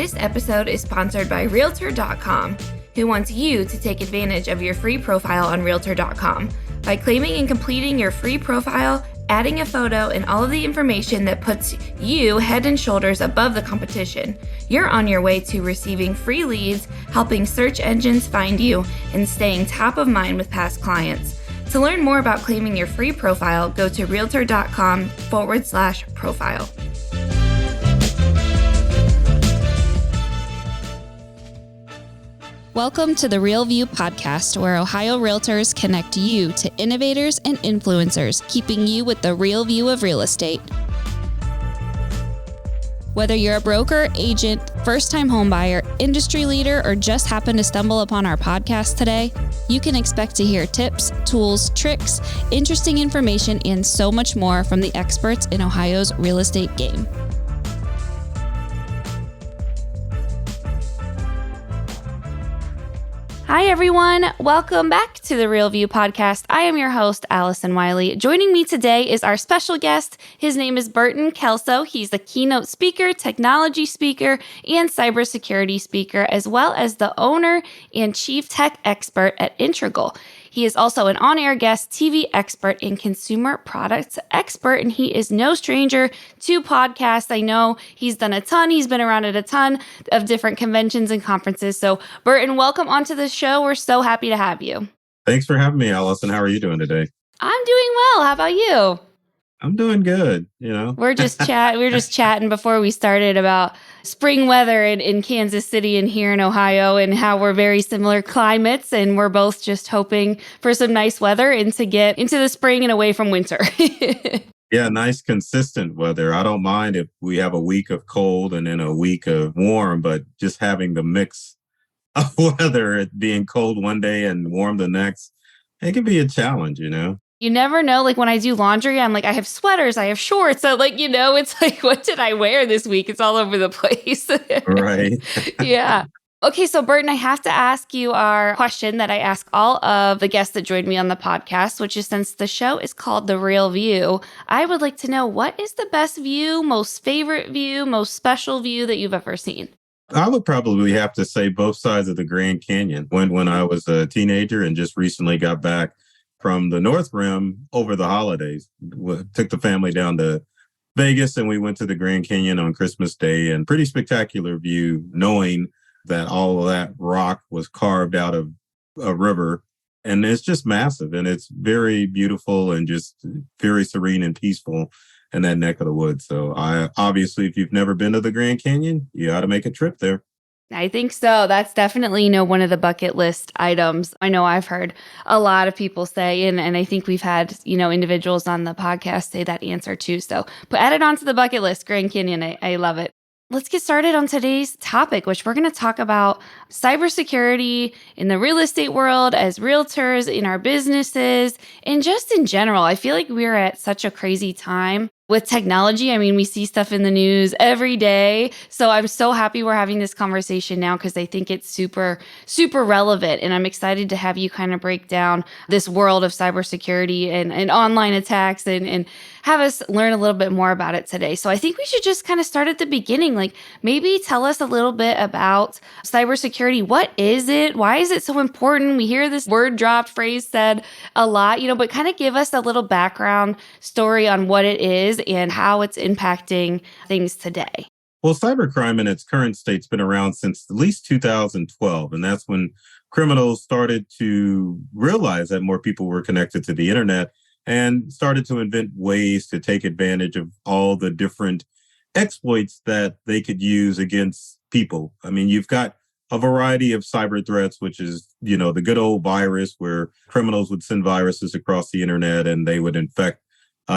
This episode is sponsored by Realtor.com, who wants you to take advantage of your free profile on Realtor.com. By claiming and completing your free profile, adding a photo, and all of the information that puts you head and shoulders above the competition, you're on your way to receiving free leads, helping search engines find you, and staying top of mind with past clients. To learn more about claiming your free profile, go to Realtor.com/profile. Welcome to the Real View podcast, where Ohio Realtors connect you to innovators and influencers, keeping you with the real view of real estate. Whether you're a broker, agent, first-time homebuyer, industry leader, or just happen to stumble upon our podcast today, you can expect to hear tips, tools, tricks, interesting information, and so much more from the experts in Ohio's real estate game. Hi, everyone. Welcome back to the Real View podcast. I am your host, Allison Wiley. Joining me today is our special guest. His name is Burton Kelso. He's the keynote speaker, technology speaker, and cybersecurity speaker, as well as the owner and chief tech expert at Integral. He is also an on-air guest, TV expert, and consumer products expert, and he is no stranger to podcasts. I know he's done a ton. He's been around at a ton of different conventions and conferences. So, Burton, welcome onto the show. We're so happy to have you. Thanks for having me, Allison. How are you doing today? I'm doing well. How about you? I'm doing good, We're just chatting before we started about spring weather in Kansas City and here in Ohio, and how we're very similar climates, and we're both just hoping for some nice weather and to get into the spring and away from winter. Yeah, nice consistent weather. I don't mind if we have a week of cold and then a week of warm, but just having the mix of weather, it being cold one day and warm the next, it can be a challenge, You never know. Like when I do laundry, I'm like, I have sweaters, I have shorts. So it's like, what did I wear this week? It's all over the place. Right. Yeah. Okay, so Burton, I have to ask you our question that I ask all of the guests that joined me on the podcast, which is, since the show is called The Real View, I would like to know, what is the best view, most favorite view, most special view that you've ever seen? I would probably have to say both sides of the Grand Canyon. When I was a teenager and just recently got back from the North Rim over the holidays, took the family down to Vegas, and we went to the Grand Canyon on Christmas Day, and pretty spectacular view, knowing that all of that rock was carved out of a river. And it's just massive, and it's very beautiful and just very serene and peaceful in that neck of the woods. So obviously, if you've never been to the Grand Canyon, you ought to make a trip there. I think so. That's definitely, one of the bucket list items. I know I've heard a lot of people say, and I think we've had, individuals on the podcast say that answer too. So add it onto the bucket list, Grand Canyon. I love it. Let's get started on today's topic, which we're going to talk about cybersecurity in the real estate world, as realtors, in our businesses, and just in general. I feel like we're at such a crazy time with technology. I mean, we see stuff in the news every day. So I'm so happy we're having this conversation now, because I think it's super, super relevant. And I'm excited to have you kind of break down this world of cybersecurity and online attacks and have us learn a little bit more about it today. So I think we should just kind of start at the beginning. Like, maybe tell us a little bit about cybersecurity. What is it? Why is it so important? We hear this word dropped, phrase said a lot, but kind of give us a little background story on what it is and how it's impacting things today. Well, cybercrime in its current state's been around since at least 2012. And that's when criminals started to realize that more people were connected to the internet and started to invent ways to take advantage of all the different exploits that they could use against people. I mean, you've got a variety of cyber threats, which is, the good old virus, where criminals would send viruses across the internet and they would infect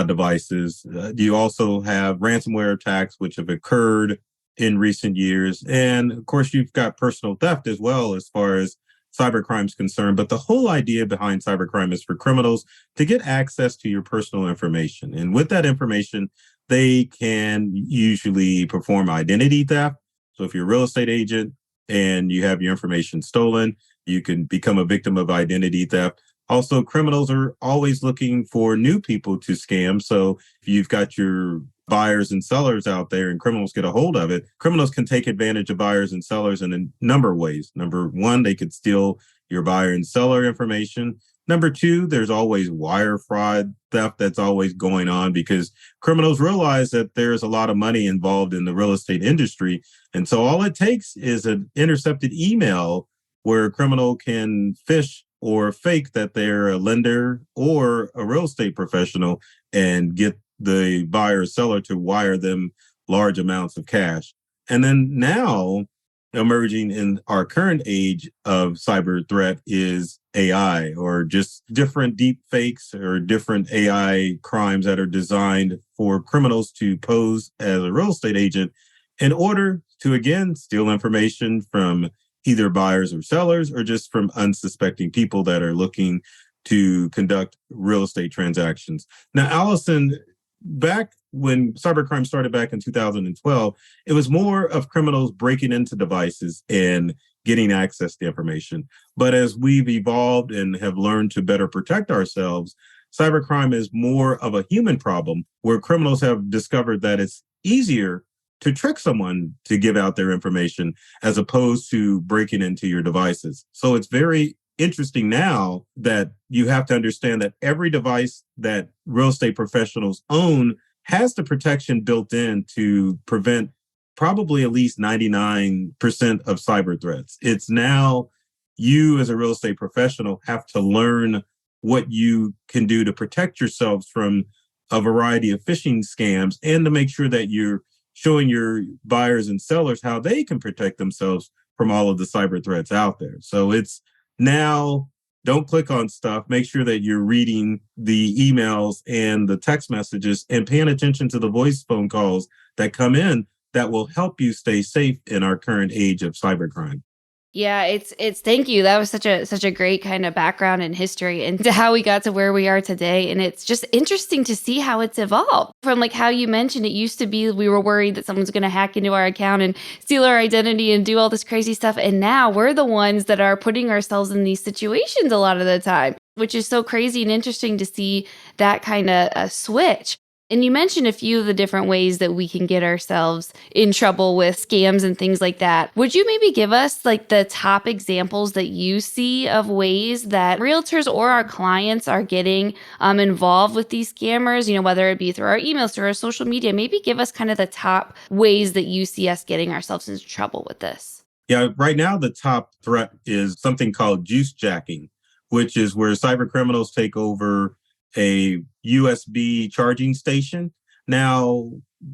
devices. You also have ransomware attacks, which have occurred in recent years. And of course, you've got personal theft as well, as far as cybercrime is concerned. But the whole idea behind cybercrime is for criminals to get access to your personal information. And with that information, they can usually perform identity theft. So if you're a real estate agent and you have your information stolen, you can become a victim of identity theft. Also, criminals are always looking for new people to scam. So if you've got your buyers and sellers out there and criminals get a hold of it, criminals can take advantage of buyers and sellers in a number of ways. Number one, they could steal your buyer and seller information. Number two, there's always wire fraud theft that's always going on because criminals realize that there's a lot of money involved in the real estate industry. And so all it takes is an intercepted email where a criminal can phish or fake that they're a lender or a real estate professional and get the buyer or seller to wire them large amounts of cash. And then now, emerging in our current age of cyber threat is AI, or just different deep fakes or different AI crimes that are designed for criminals to pose as a real estate agent in order to, again, steal information from either buyers or sellers or just from unsuspecting people that are looking to conduct real estate transactions. Now, Allison, back when cybercrime started back in 2012, it was more of criminals breaking into devices and getting access to information. But as we've evolved and have learned to better protect ourselves, cybercrime is more of a human problem where criminals have discovered that it's easier to trick someone to give out their information as opposed to breaking into your devices. So it's very interesting now that you have to understand that every device that real estate professionals own has the protection built in to prevent probably at least 99% of cyber threats. It's now you as a real estate professional have to learn what you can do to protect yourselves from a variety of phishing scams and to make sure that you're showing your buyers and sellers how they can protect themselves from all of the cyber threats out there. So it's now, don't click on stuff. Make sure that you're reading the emails and the text messages and paying attention to the voice phone calls that come in that will help you stay safe in our current age of cybercrime. Yeah, it's thank you. That was such a great kind of background and history into how we got to where we are today. And it's just interesting to see how it's evolved from like how you mentioned it used to be we were worried that someone's going to hack into our account and steal our identity and do all this crazy stuff. And now we're the ones that are putting ourselves in these situations a lot of the time, which is so crazy and interesting to see that kind of switch. And you mentioned a few of the different ways that we can get ourselves in trouble with scams and things like that. Would you maybe give us like the top examples that you see of ways that realtors or our clients are getting involved with these scammers, whether it be through our emails, through our social media? Maybe give us kind of the top ways that you see us getting ourselves into trouble with this. Yeah, right now the top threat is something called juice jacking, which is where cyber criminals take over a USB charging station. Now,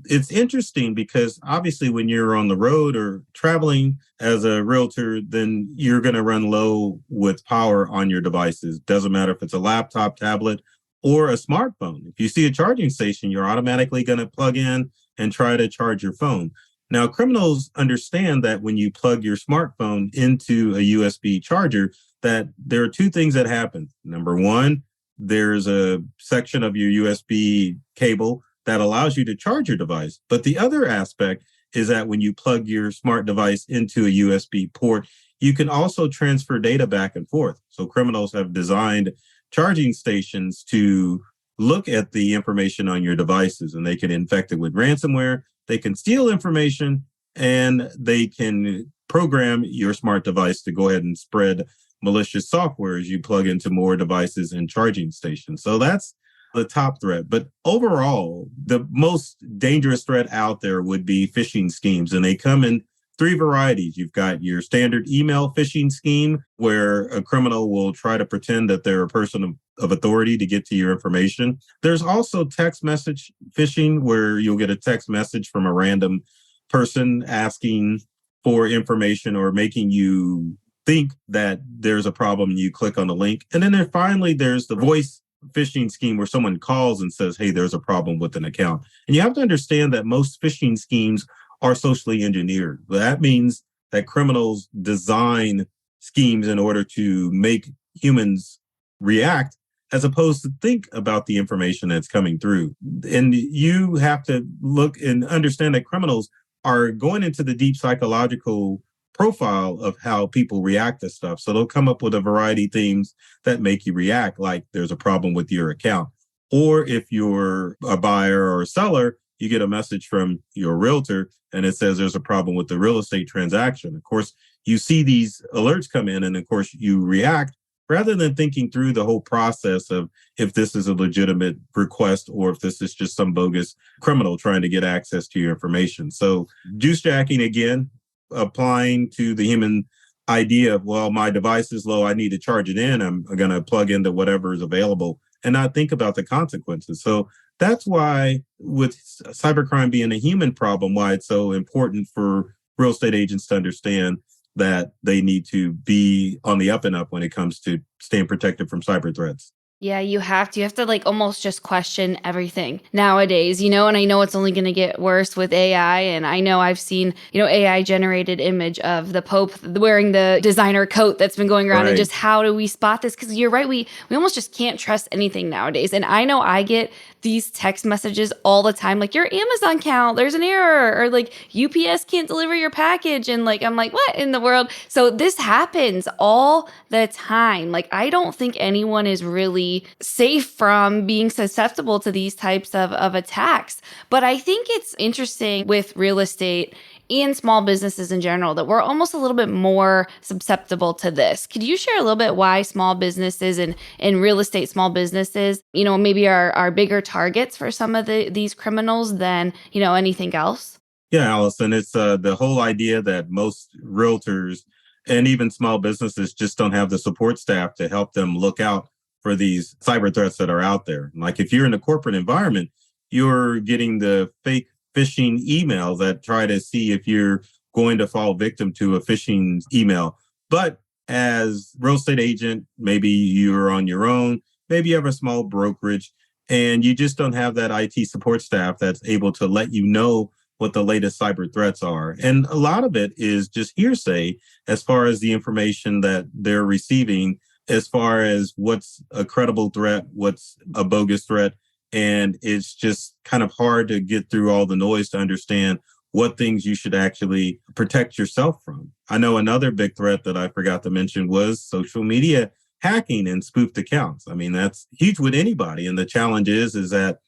it's interesting because obviously when you're on the road or traveling as a realtor, then you're going to run low with power on your devices. Doesn't matter if it's a laptop, tablet, or a smartphone. If you see a charging station, you're automatically going to plug in and try to charge your phone. Now, criminals understand that when you plug your smartphone into a USB charger, that there are two things that happen. Number one, there's a section of your USB cable that allows you to charge your device. But the other aspect is that when you plug your smart device into a USB port, you can also transfer data back and forth. So criminals have designed charging stations to look at the information on your devices, and they can infect it with ransomware. They can steal information, and they can program your smart device to go ahead and spread malicious software as you plug into more devices and charging stations. So that's the top threat. But overall, the most dangerous threat out there would be phishing schemes, and they come in three varieties. You've got your standard email phishing scheme, where a criminal will try to pretend that they're a person of authority to get to your information. There's also text message phishing, where you'll get a text message from a random person asking for information or making you think that there's a problem and you click on the link. And then finally, there's the voice phishing scheme where someone calls and says, hey, there's a problem with an account. And you have to understand that most phishing schemes are socially engineered. That means that criminals design schemes in order to make humans react as opposed to think about the information that's coming through. And you have to look and understand that criminals are going into the deep psychological profile of how people react to stuff. So they'll come up with a variety of themes that make you react, like there's a problem with your account. Or if you're a buyer or a seller, you get a message from your realtor and it says there's a problem with the real estate transaction. Of course, you see these alerts come in and of course you react rather than thinking through the whole process of if this is a legitimate request or if this is just some bogus criminal trying to get access to your information. So juice jacking, again, applying to the human idea of, well, my device is low, I need to charge it in. I'm going to plug into whatever is available and not think about the consequences. So that's why, with cybercrime being a human problem, why it's so important for real estate agents to understand that they need to be on the up and up when it comes to staying protected from cyber threats. Yeah, you have to. You have to like almost just question everything nowadays, and I know it's only going to get worse with AI. And I know I've seen, AI generated image of the Pope wearing the designer coat that's been going around, and just how do we spot this? Because you're right, we almost just can't trust anything nowadays. And I know I get these text messages all the time, like your Amazon account, there's an error, or like UPS can't deliver your package. And like, I'm like, what in the world? So this happens all the time. Like, I don't think anyone is really safe from being susceptible to these types of attacks. But I think it's interesting with real estate and small businesses in general that we're almost a little bit more susceptible to this. Could you share a little bit why small businesses and real estate small businesses, maybe are bigger targets for some of these criminals than, anything else? Yeah, Allison, it's the whole idea that most realtors and even small businesses just don't have the support staff to help them look out for these cyber threats that are out there. Like if you're in a corporate environment, you're getting the fake phishing emails that try to see if you're going to fall victim to a phishing email. But as real estate agent, maybe you're on your own, maybe you have a small brokerage, and you just don't have that IT support staff that's able to let you know what the latest cyber threats are. And a lot of it is just hearsay as far as the information that they're receiving, as far as what's a credible threat, what's a bogus threat. And it's just kind of hard to get through all the noise to understand what things you should actually protect yourself from. I know another big threat that I forgot to mention was social media hacking and spoofed accounts. I mean, that's huge with anybody. And the challenge is that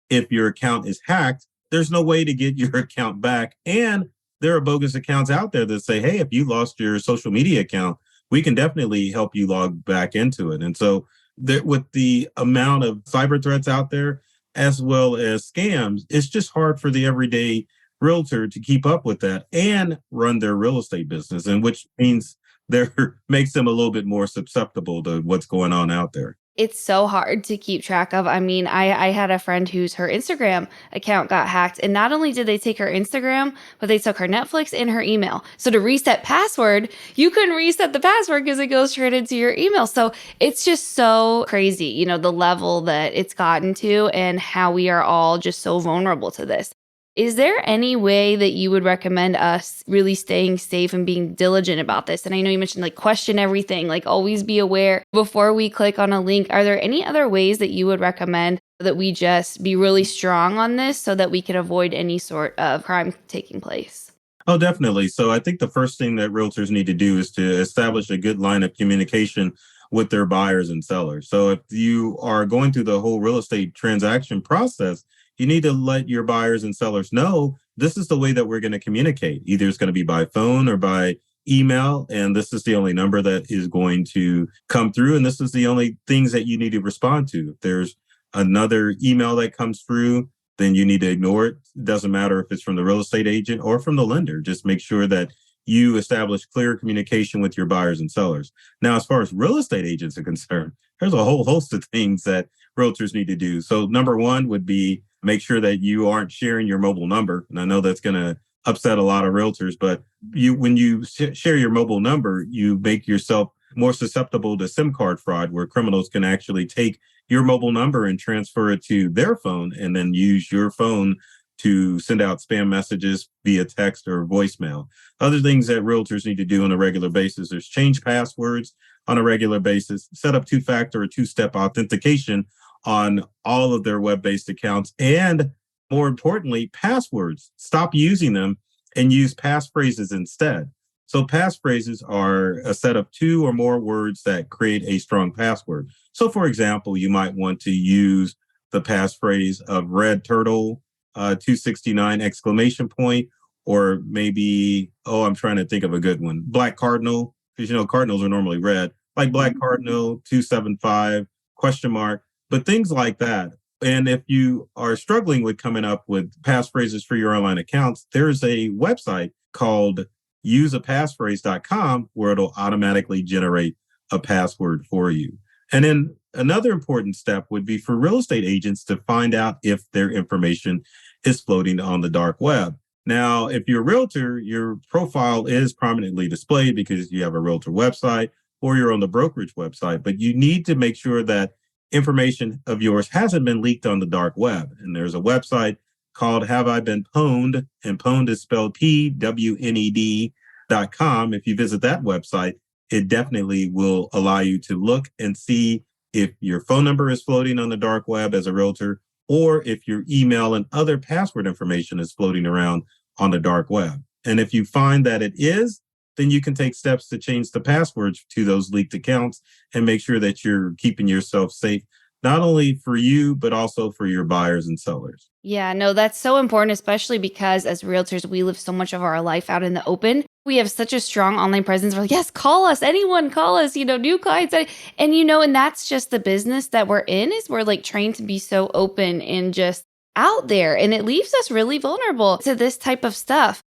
if your account is hacked, there's no way to get your account back. And there are bogus accounts out there that say, hey, if you lost your social media account, we can definitely help you log back into it. And so with the amount of cyber threats out there, as well as scams, it's just hard for the everyday realtor to keep up with that and run their real estate business, and which means there makes them a little bit more susceptible to what's going on out there. It's so hard to keep track of. I mean, I had a friend her Instagram account got hacked, and not only did they take her Instagram, but they took her Netflix and her email. So to reset password, you couldn't reset the password because it goes straight into your email. So it's just so crazy, the level that it's gotten to and how we are all just so vulnerable to this. Is there any way that you would recommend us really staying safe and being diligent about this? And I know you mentioned like question everything, like always be aware before we click on a link. Are there any other ways that you would recommend that we just be really strong on this so that we can avoid any sort of crime taking place? Oh, definitely. So I think the first thing that realtors need to do is to establish a good line of communication with their buyers and sellers. So if you are going through the whole real estate transaction process, you need to let your buyers and sellers know this is the way that we're going to communicate. Either it's going to be by phone or by email, and this is the only number that is going to come through, and this is the only things that you need to respond to. If there's another email that comes through, then you need to ignore it. It doesn't matter if it's from the real estate agent or from the lender. Just make sure that you establish clear communication with your buyers and sellers. Now, as far as real estate agents are concerned, there's a whole host of things that realtors need to do. So number one would be make sure that you aren't sharing your mobile number. And I know that's going to upset a lot of realtors, but when you share your mobile number, you make yourself more susceptible to SIM card fraud, where criminals can actually take your mobile number and transfer it to their phone and then use your phone to send out spam messages via text or voicemail. Other things that realtors need to do on a regular basis is change passwords on a regular basis, set up two-factor or two-step authentication on all of their web-based accounts, and more importantly, passwords. Stop using them and use passphrases instead. So passphrases are a set of two or more words that create a strong password. So for example, you might want to use the passphrase of red turtle, 269 exclamation point, or maybe, I'm trying to think of a good one. Black Cardinal, because, cardinals are normally red, like Black Cardinal 275 question mark, but things like that. And if you are struggling with coming up with passphrases for your online accounts, there's a website called useapassphrase.com where it'll automatically generate a password for you. And then another important step would be for real estate agents to find out if their information is floating on the dark web. Now, if you're a realtor, your profile is prominently displayed because you have a realtor website or you're on the brokerage website, but you need to make sure that information of yours hasn't been leaked on the dark web. And there's a website called Have I Been Pwned? And pwned is spelled PWNED.com. If you visit that website, it definitely will allow you to look and see if your phone number is floating on the dark web as a realtor, or if your email and other password information is floating around on the dark web. And if you find that it is, then you can take steps to change the passwords to those leaked accounts and make sure that you're keeping yourself safe, not only for you, but also for your buyers and sellers. Yeah, no, that's so important, especially because as realtors, we live so much of our life out in the open. We have such a strong online presence. We're like, yes, call us, anyone, call us, new clients. And that's just the business that we're in, is we're like trained to be so open and just out there. And it leaves us really vulnerable to this type of stuff.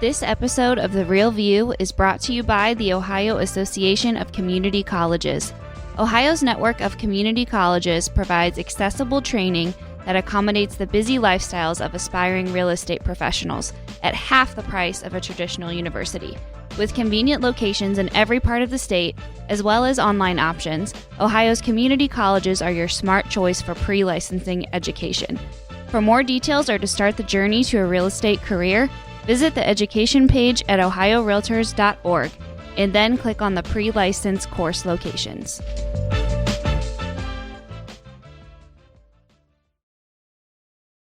This episode of The Real View is brought to you by the Ohio Association of Community Colleges. Ohio's network of community colleges provides accessible training that accommodates the busy lifestyles of aspiring real estate professionals at half the price of a traditional university. With convenient locations in every part of the state, as well as online options, Ohio's community colleges are your smart choice for pre-licensing education. For more details or to start the journey to a real estate career, visit the education page at ohiorealtors.org and then click on the pre-license course locations.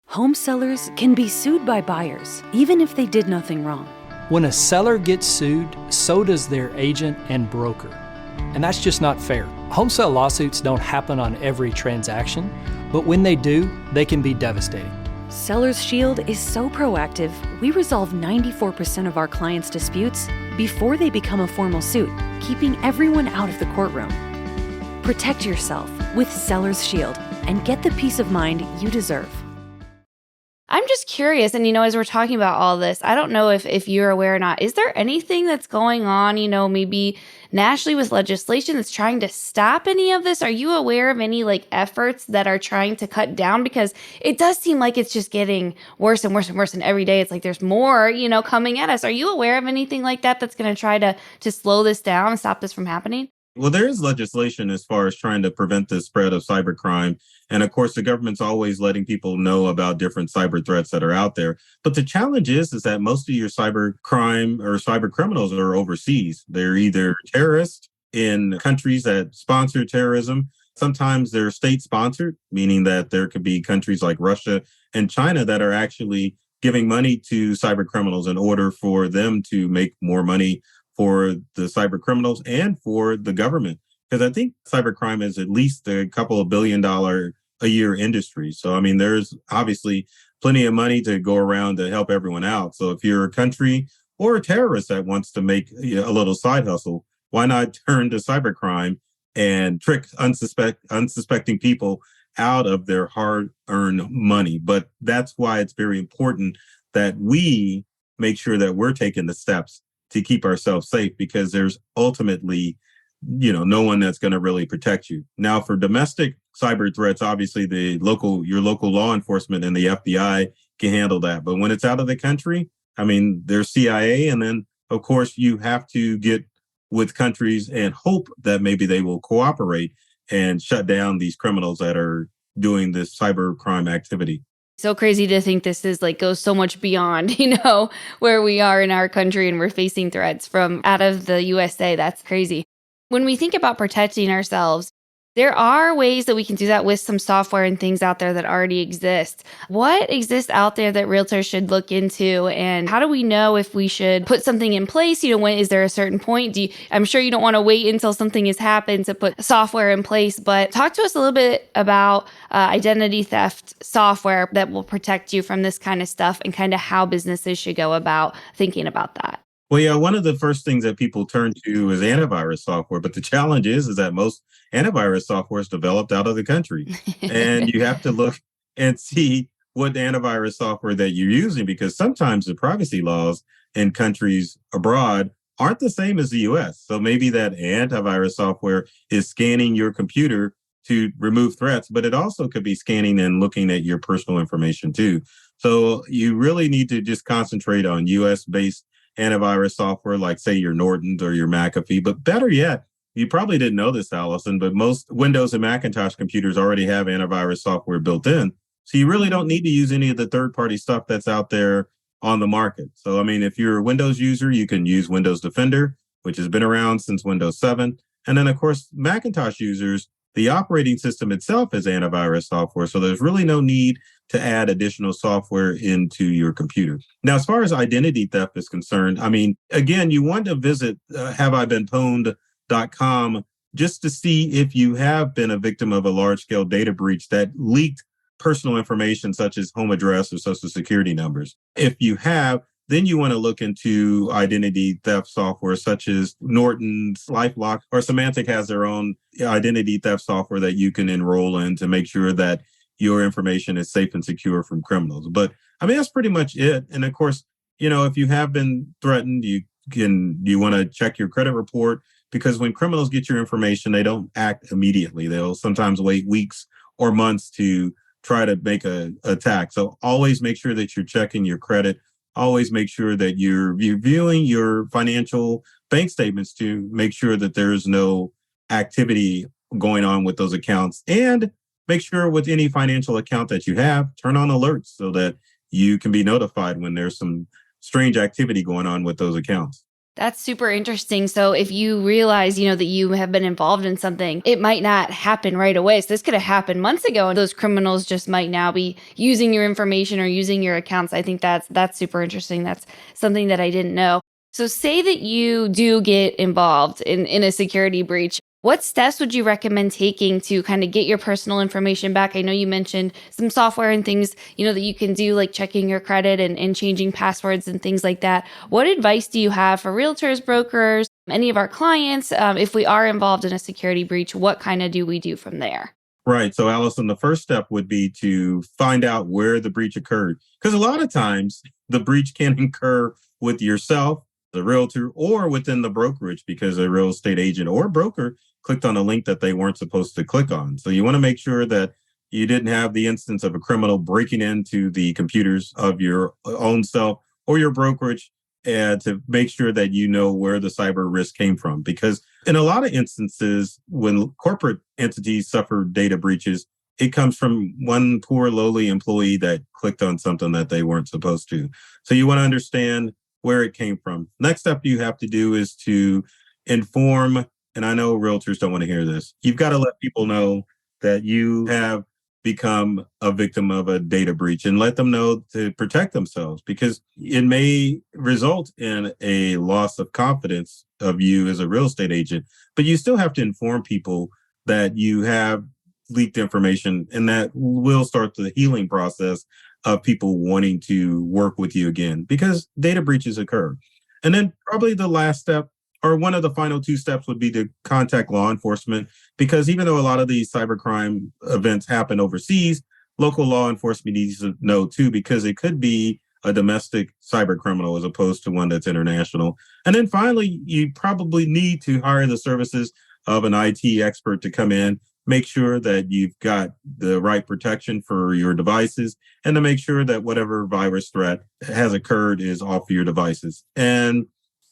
Home sellers can be sued by buyers, even if they did nothing wrong. When a seller gets sued, so does their agent and broker. And that's just not fair. Home sale lawsuits don't happen on every transaction, but when they do, they can be devastating. Seller's Shield is so proactive, we resolve 94% of our clients' disputes before they become a formal suit, keeping everyone out of the courtroom. Protect yourself with Seller's Shield and get the peace of mind you deserve. I'm just curious, and as we're talking about all this, I don't know if you're aware or not, is there anything that's going on, maybe nationally with legislation that's trying to stop any of this? Are you aware of any efforts that are trying to cut down? Because it does seem like it's just getting worse and worse and worse, and every day it's like there's more, coming at us. Are you aware of anything like that that's going to try to slow this down and stop this from happening? Well, there is legislation as far as trying to prevent the spread of cybercrime. And of course, the government's always letting people know about different cyber threats that are out there. But the challenge is that most of your cybercrime or cyber criminals are overseas. They're either terrorists in countries that sponsor terrorism. Sometimes they're state sponsored, meaning that there could be countries like Russia and China that are actually giving money to cyber criminals in order for them to make more money for the cyber criminals and for the government. Because I think cybercrime is at least a couple of $1 billion a year industry. So, there's obviously plenty of money to go around to help everyone out. So if you're a country or a terrorist that wants to make a little side hustle, why not turn to cybercrime and trick unsuspecting people out of their hard-earned money? But that's why it's very important that we make sure that we're taking the steps to keep ourselves safe, because there's ultimately, no one that's going to really protect you. Now, for domestic cyber threats, obviously your local law enforcement and the FBI can handle that. But when it's out of the country, there's CIA. And then, of course, you have to get with countries and hope that maybe they will cooperate and shut down these criminals that are doing this cyber crime activity. So crazy to think this is goes so much beyond, where we are in our country and we're facing threats from out of the USA. That's crazy. When we think about protecting ourselves, There are ways that we can do that with some software and things out there that already exist. What exists out there that realtors should look into, and how do we know if we should put something in place? When is there a certain point? I'm sure you don't want to wait until something has happened to put software in place, but talk to us a little bit about identity theft software that will protect you from this kind of stuff and kind of how businesses should go about thinking about that. Well, yeah, one of the first things that people turn to is antivirus software, but the challenge is that most antivirus software is developed out of the country, and you have to look and see what antivirus software that you're using, because sometimes the privacy laws in countries abroad aren't the same as the US. So maybe that antivirus software is scanning your computer to remove threats, but it also could be scanning and looking at your personal information too. So you really need to just concentrate on US based antivirus software, like say your Norton's or your McAfee. But better yet, you probably didn't know this, Allison, but most Windows and Macintosh computers already have antivirus software built in. So you really don't need to use any of the third-party stuff that's out there on the market. So, I mean, if you're a Windows user, you can use Windows Defender, which has been around since Windows 7. And then, of course, Macintosh users, the operating system itself is antivirus software. So there's really no need to add additional software into your computer. Now, as far as identity theft is concerned, I mean, again, you want to visit haveibeenpwned.com just to see if you have been a victim of a large-scale data breach that leaked personal information such as home address or social security numbers. If you have, then you want to look into identity theft software such as Norton's, LifeLock, or Symantec has their own identity theft software that you can enroll in to make sure that your information is safe and secure from criminals. But I mean, that's pretty much it. And of course, if you have been threatened, you want to check your credit report, because when criminals get your information, they don't act immediately. They'll sometimes wait weeks or months to try to make an attack. So always make sure that you're checking your credit. Always make sure that you're reviewing your financial bank statements to make sure that there's no activity going on with those accounts. And make sure with any financial account that you have, turn on alerts so that you can be notified when there's some strange activity going on with those accounts. That's super interesting. So if you realize, that you have been involved in something, it might not happen right away. So this could have happened months ago, and those criminals just might now be using your information or using your accounts. I think that's super interesting. That's something that I didn't know. So say that you do get involved in a security breach. What steps would you recommend taking to kind of get your personal information back? I know you mentioned some software and things, that you can do, like checking your credit and changing passwords and things like that. What advice do you have for realtors, brokers, any of our clients? If we are involved in a security breach, what kind of do we do from there? Right. So, Allison, the first step would be to find out where the breach occurred. Because a lot of times the breach can occur with yourself, the realtor, or within the brokerage, because a real estate agent or broker clicked on a link that they weren't supposed to click on. So you want to make sure that you didn't have the instance of a criminal breaking into the computers of your own self or your brokerage, and to make sure that you know where the cyber risk came from. Because in a lot of instances, when corporate entities suffer data breaches, it comes from one poor, lowly employee that clicked on something that they weren't supposed to. So you want to understand where it came from. Next step you have to do is to inform, and I know realtors don't want to hear this, you've got to let people know that you have become a victim of a data breach, and let them know to protect themselves, because it may result in a loss of confidence of you as a real estate agent. But you still have to inform people that you have leaked information, and that will start the healing process of people wanting to work with you again, because data breaches occur. And then probably the last step, or one of the final two steps, would be to contact law enforcement, because even though a lot of these cybercrime events happen overseas, local law enforcement needs to know too, because it could be a domestic cyber criminal as opposed to one that's international. And then finally, you probably need to hire the services of an IT expert to come in, make sure that you've got the right protection for your devices, and to make sure that whatever virus threat has occurred is off your devices. And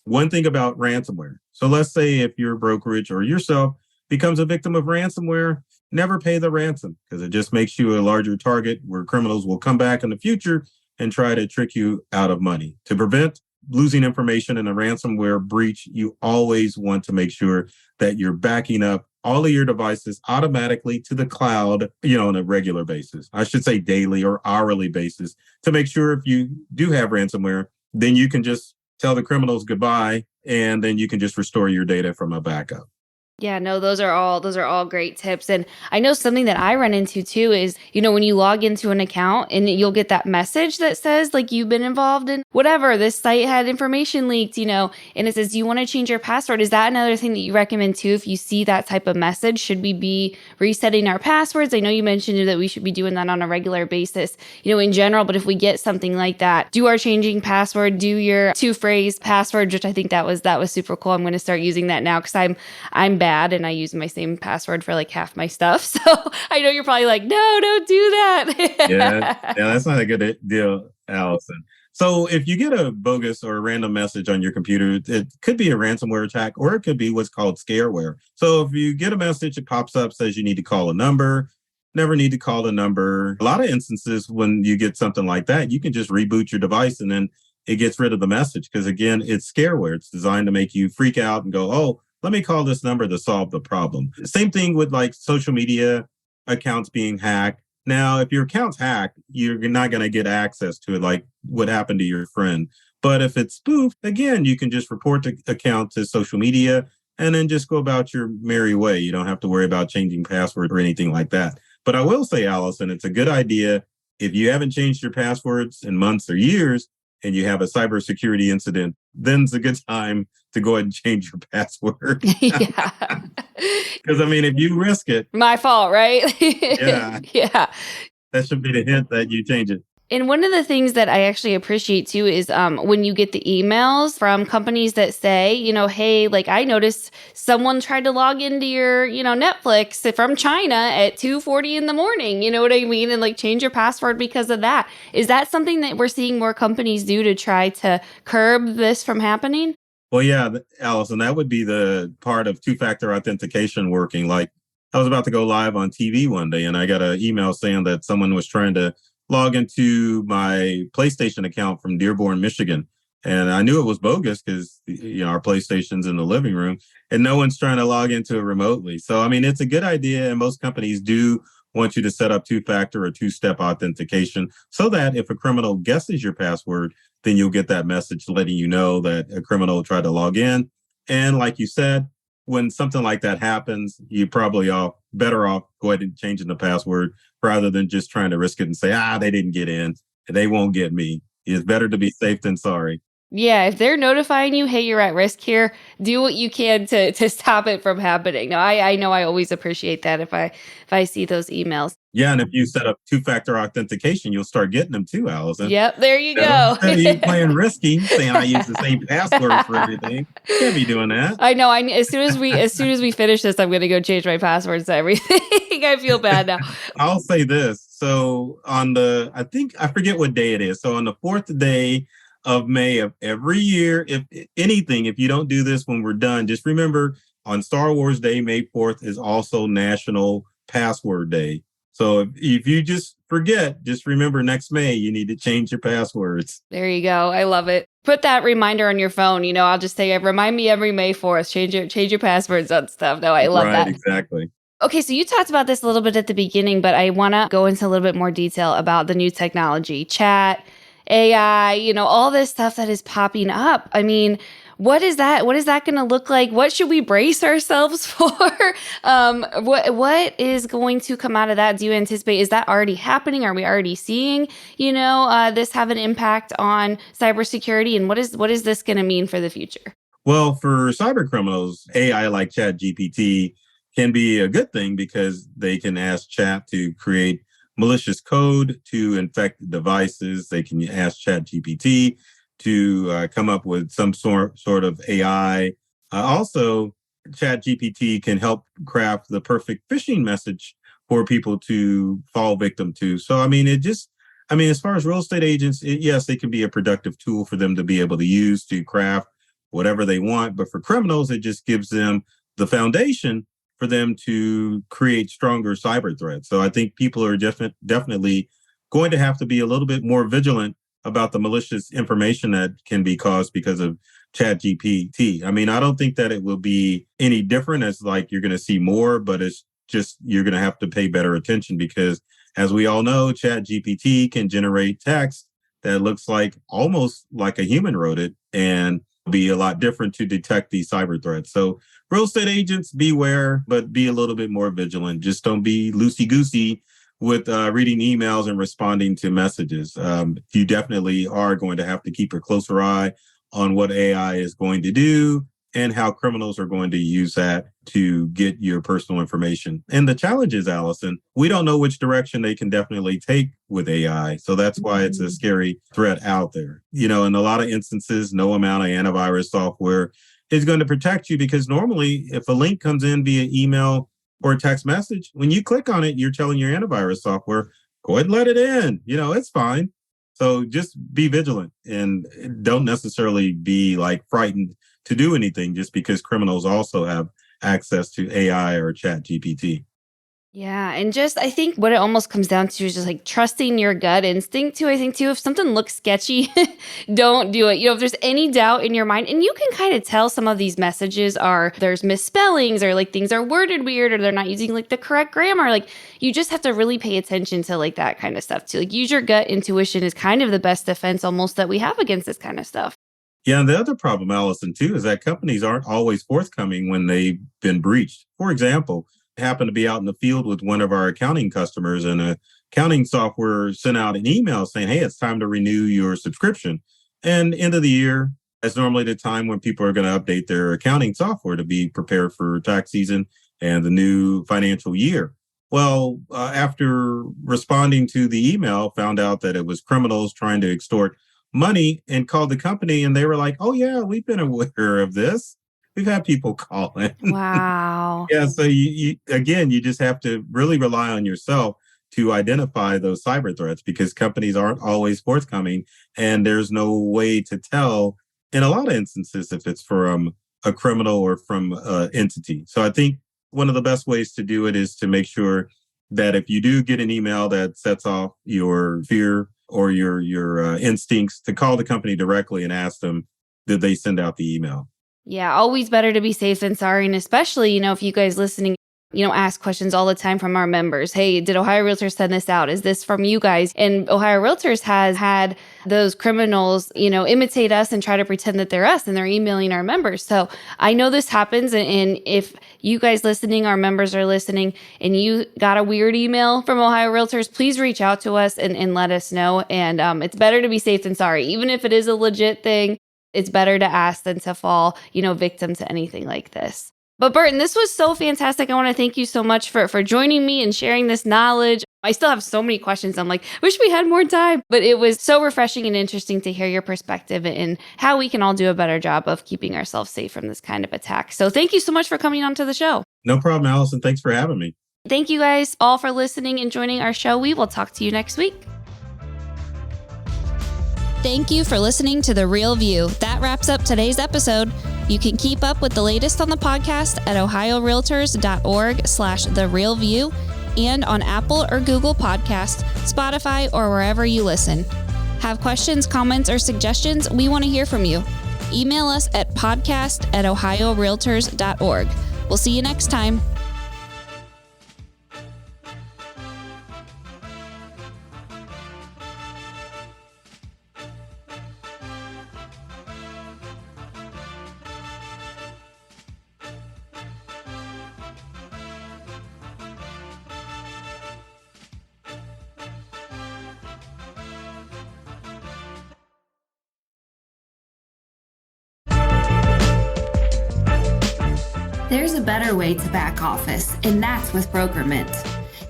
one thing about ransomware. So let's say if your brokerage or yourself becomes a victim of ransomware, never pay the ransom, because it just makes you a larger target where criminals will come back in the future and try to trick you out of money. To prevent losing information in a ransomware breach, you always want to make sure that you're backing up all of your devices automatically to the cloud, on a regular basis. I should say daily or hourly basis, to make sure if you do have ransomware, then you can just tell the criminals goodbye, and then you can just restore your data from a backup. Yeah, no, those are all great tips. And I know something that I run into too is, when you log into an account and you'll get that message that says like you've been involved in whatever, this site had information leaked, and it says, do you want to change your password? Is that another thing that you recommend too? If you see that type of message, should we be resetting our passwords? I know you mentioned that we should be doing that on a regular basis, in general, but if we get something like that, do our changing password, do your 2-phrase password, which I think that was super cool. I'm going to start using that now because I'm bad and I use my same password for like half my stuff. So I know you're probably like, no, don't do that. Yeah, that's not a good deal, Allison. So if you get a bogus or a random message on your computer, it could be a ransomware attack, or it could be what's called scareware. So if you get a message, it pops up, says you need to call a number. Never need to call the number. A lot of instances when you get something like that, you can just reboot your device and then it gets rid of the message. Because again, it's scareware. It's designed to make you freak out and go, oh, let me call this number to solve the problem. Same thing with like social media accounts being hacked. Now, if your account's hacked, you're not going to get access to it like what happened to your friend. But if it's spoofed, again, you can just report the account to social media and then just go about your merry way. You don't have to worry about changing password or anything like that. But I will say, Allison, it's a good idea if you haven't changed your passwords in months or years and you have a cybersecurity incident, then it's a good time to go ahead and change your password. Yeah. Because, if you risk it. My fault, right? Yeah. Yeah. That should be the hint that you change it. And one of the things that I actually appreciate too is when you get the emails from companies that say, hey, like I noticed someone tried to log into your, Netflix from China at 2:40 in the morning. You know what I mean? And like change your password because of that. Is that something that we're seeing more companies do to try to curb this from happening? Well, yeah, Allison, that would be the part of two-factor authentication working. Like I was about to go live on TV one day and I got an email saying that someone was trying to log into my PlayStation account from Dearborn, Michigan. And I knew it was bogus because, our PlayStation's in the living room and no one's trying to log into it remotely. So, it's a good idea. And most companies do want you to set up two-factor or two-step authentication so that if a criminal guesses your password, then you'll get that message letting you know that a criminal tried to log in. And like you said, when something like that happens, you probably are better off go ahead and changing the password rather than just trying to risk it and say, they didn't get in. They won't get me. It's better to be safe than sorry. Yeah, if they're notifying you, hey, you're at risk here, do what you can to stop it from happening. No, I know I always appreciate that if I see those emails. Yeah, and if you set up two-factor authentication, you'll start getting them too, Allison. Yep, there you go. Instead of you playing risky, saying I use the same password for everything. You can't be doing that. I know. As soon as we finish this, I'm going to go change my passwords to everything. I feel bad now. I'll say this. So I forget what day it is. So on the 4th day of May of every year, if you don't do this when we're done, just remember on Star Wars Day, May 4th is also National Password Day. So if you just forget, just remember next May, you need to change your passwords. There you go. I love it. Put that reminder on your phone. I'll just say, remind me every May 4th, change your passwords on stuff. No, I love that. Right, exactly. Okay, so you talked about this a little bit at the beginning, but I want to go into a little bit more detail about the new technology, chat, AI, all this stuff that is popping up. What is that going to look like? What should we brace ourselves for? What is going to come out of that? Do you anticipate, is that already happening? Are we already seeing, this have an impact on cybersecurity? And what is this going to mean for the future? Well, for cyber criminals, AI like Chat GPT can be a good thing because they can ask Chat to create malicious code to infect devices. They can ask Chat GPT to come up with some sort of AI. Also, Chat GPT can help craft the perfect phishing message for people to fall victim to. So, as far as real estate agents, yes, it can be a productive tool for them to be able to use to craft whatever they want. But for criminals, it just gives them the foundation for them to create stronger cyber threats. So I think people are definitely going to have to be a little bit more vigilant about the malicious information that can be caused because of Chat GPT. I mean, I don't think that it will be any different as like you're going to see more, but it's just you're going to have to pay better attention because as we all know, Chat GPT can generate text that looks like almost like a human wrote it and be a lot different to detect these cyber threats. So real estate agents, beware, but be a little bit more vigilant. Just don't be loosey-goosey with reading emails and responding to messages. You definitely are going to have to keep a closer eye on what AI is going to do and how criminals are going to use that to get your personal information. And the challenge is, Allison, we don't know which direction they can definitely take with AI. So that's why it's a scary threat out there. You know, in a lot of instances, no amount of antivirus software is going to protect you because normally if a link comes in via email or a text message, when you click on it, you're telling your antivirus software, go ahead and let it in. You know, it's fine. So just be vigilant and don't necessarily be like frightened to do anything just because criminals also have access to AI or Chat GPT. Yeah. And just, I think what it almost comes down to is just like trusting your gut instinct too. I think too, if something looks sketchy, don't do it. You know, if there's any doubt in your mind, and you can kind of tell some of these messages there's misspellings or like things are worded weird or they're not using like the correct grammar. Like you just have to really pay attention to like that kind of stuff too. Like use your gut intuition is kind of the best defense almost that we have against this kind of stuff. Yeah, and the other problem, Allison, too, is that companies aren't always forthcoming when they've been breached. For example, I happened to be out in the field with one of our accounting customers, and a accounting software sent out an email saying, hey, it's time to renew your subscription. And end of the year is normally the time when people are going to update their accounting software to be prepared for tax season and the new financial year. Well, after responding to the email, found out that it was criminals trying to extort money and called the company and they were like, oh yeah, we've been aware of this. We've had people call in. Wow. Yeah. So you just have to really rely on yourself to identify those cyber threats because companies aren't always forthcoming and there's no way to tell in a lot of instances if it's from a criminal or from an entity. So I think one of the best ways to do it is to make sure that if you do get an email that sets off your fear or your instincts, to call the company directly and ask them, did they send out the email? Yeah, always better to be safe than sorry. And especially, you know, if you guys listening, you know, ask questions all the time from our members. Hey, did Ohio Realtors send this out? Is this from you guys? And Ohio Realtors has had those criminals, you know, imitate us and try to pretend that they're us and they're emailing our members. So I know this happens. And if you guys listening, our members are listening, and you got a weird email from Ohio Realtors, please reach out to us and let us know. And it's better to be safe than sorry. Even if it is a legit thing, it's better to ask than to fall, you know, victim to anything like this. But Burton, this was so fantastic. I want to thank you so much for joining me and sharing this knowledge. I still have so many questions. I'm like, wish we had more time. But it was so refreshing and interesting to hear your perspective and how we can all do a better job of keeping ourselves safe from this kind of attack. So thank you so much for coming onto the show. No problem, Allison. Thanks for having me. Thank you guys all for listening and joining our show. We will talk to you next week. Thank you for listening to The Real View. That wraps up today's episode. You can keep up with the latest on the podcast at ohiorealtors.org/therealview and on Apple or Google Podcasts, Spotify, or wherever you listen. Have questions, comments, or suggestions? We want to hear from you. Email us at podcast@ohiorealtors.org. We'll see you next time. There's a better way to back office, and that's with Brokerment.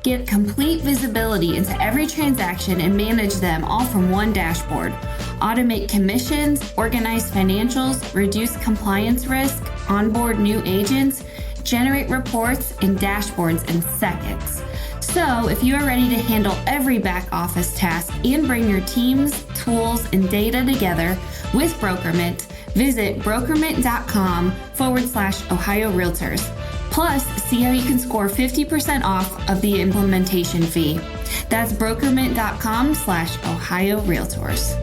Get complete visibility into every transaction and manage them all from one dashboard. Automate commissions, organize financials, reduce compliance risk, onboard new agents, generate reports and dashboards in seconds. So if you are ready to handle every back office task and bring your teams, tools, and data together with Brokerment, visit brokerment.com/Ohio Realtors. Plus, see how you can score 50% off of the implementation fee. That's brokerment.com/Ohio Realtors.